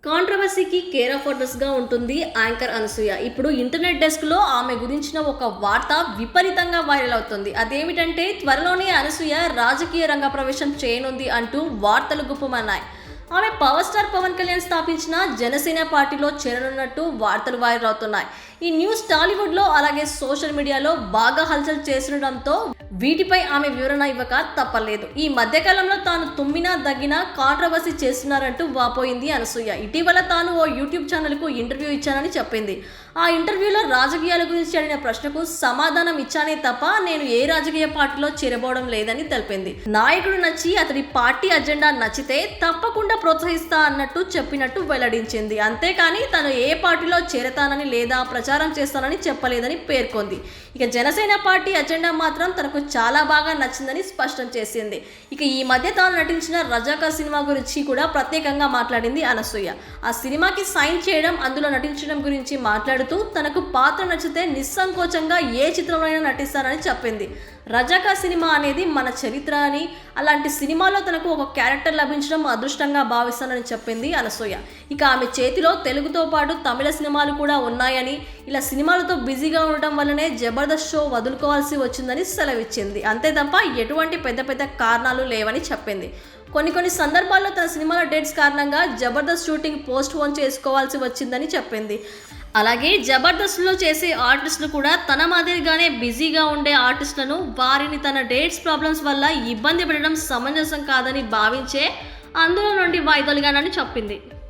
కాంట్రవర్సీకి care of అడ్రస్గా ఉంటుంది anchor Anasuya. ఇప్పుడు internet డెస్క్లో ఆమె గురించిన ఒక వార్త విపరీతంగా వైరల్ అవుతుంది. అదేమిటంటే త్వరలోనే అనసూయ రాజకీయ రంగ ప్రవేశం చేయనుంది అంటూ వార్తలు గుప్పమన్నాయి. ఆమె పవర్ స్టార్ పవన్ కళ్యాణ్ స్థాపించిన జనసేన పార్టీలో చేరనున్నట్టు వార్తలు వైరల్ అవుతున్నాయి. ఈ న్యూస్ టాలీవుడ్లో అలాగే సోషల్ మీడియాలో బాగా హల్చల్ చేస్తుండటంతో వీటిపై ఆమె వివరణ ఇవ్వక తప్పలేదు. ఈ మధ్యకాలంలో తాను తుమ్మినా దగ్గినా కాంట్రవర్సీ చేస్తున్నారంటూ వాపోయింది అనసూయ. ఇటీవల తాను ఓ యూట్యూబ్ ఛానల్కు ఇంటర్వ్యూ ఇచ్చానని చెప్పింది. ఆ ఇంటర్వ్యూలో రాజకీయాల గురించి అడిగిన ప్రశ్నకు సమాధానం ఇచ్చానే తప్ప నేను ఏ రాజకీయ పార్టీలో చేరబోవడం లేదని తెలిపింది. నాయకుడు నచ్చి అతడి పార్టీ అజెండా నచ్చితే తప్పకుండా ప్రోత్సహిస్తా అన్నట్టు చెప్పినట్టు వెల్లడించింది. అంతేకాని తను ఏ పార్టీలో చేరతానని లేదా ప్రచారం చేస్తానని చెప్పలేదని పేర్కొంది. ఇక జనసేన పార్టీ అజెండా మాత్రం తనకు చాలా బాగా నచ్చిందని స్పష్టం చేసింది. ఇక ఈ మధ్య తాను నటించిన రజాకా సినిమా గురించి కూడా ప్రత్యేకంగా మాట్లాడింది అనసూయ. ఆ సినిమాకి సైన్ చేయడం, అందులో నటించడం గురించి మాట్లాడుతూ తనకు పాత్ర నచ్చితే నిస్సంకోచంగా ఏ చిత్రంలోనైనా నటిస్తానని చెప్పింది. రజాకా సినిమా అనేది మన చరిత్ర అని, అలాంటి సినిమాలో తనకు ఒక క్యారెక్టర్ లభించడం అదృష్టంగా భావిస్తానని చెప్పింది అనసూయ. ఇక ఆమె చేతిలో తెలుగుతో పాటు తమిళ సినిమాలు కూడా ఉన్నాయని, ఇలా సినిమాలతో బిజీగా ఉండటం వల్లనే జబర్దస్త్ షో వదులుకోవాల్సి వచ్చిందని సెలవిచ్చింది. అంతే తప్ప ఎటువంటి పెద్ద పెద్ద కారణాలు లేవని చెప్పింది. కొన్ని సందర్భాల్లో తన సినిమాల డేట్స్ కారణంగా జబర్దస్త్ షూటింగ్ పోస్ట్ పోన్ చేసుకోవాల్సి వచ్చిందని చెప్పింది. అలాగే జబర్దస్త్లో చేసే ఆర్టిస్టులు కూడా తన మాదిరిగానే బిజీగా ఉండే ఆర్టిస్టులను వారిని తన డేట్స్ ప్రాబ్లమ్స్ వల్ల ఇబ్బంది పెట్టడం సమంజసం కాదని భావించే అందులో నుండి వాయిదాలుగానని చెప్పింది.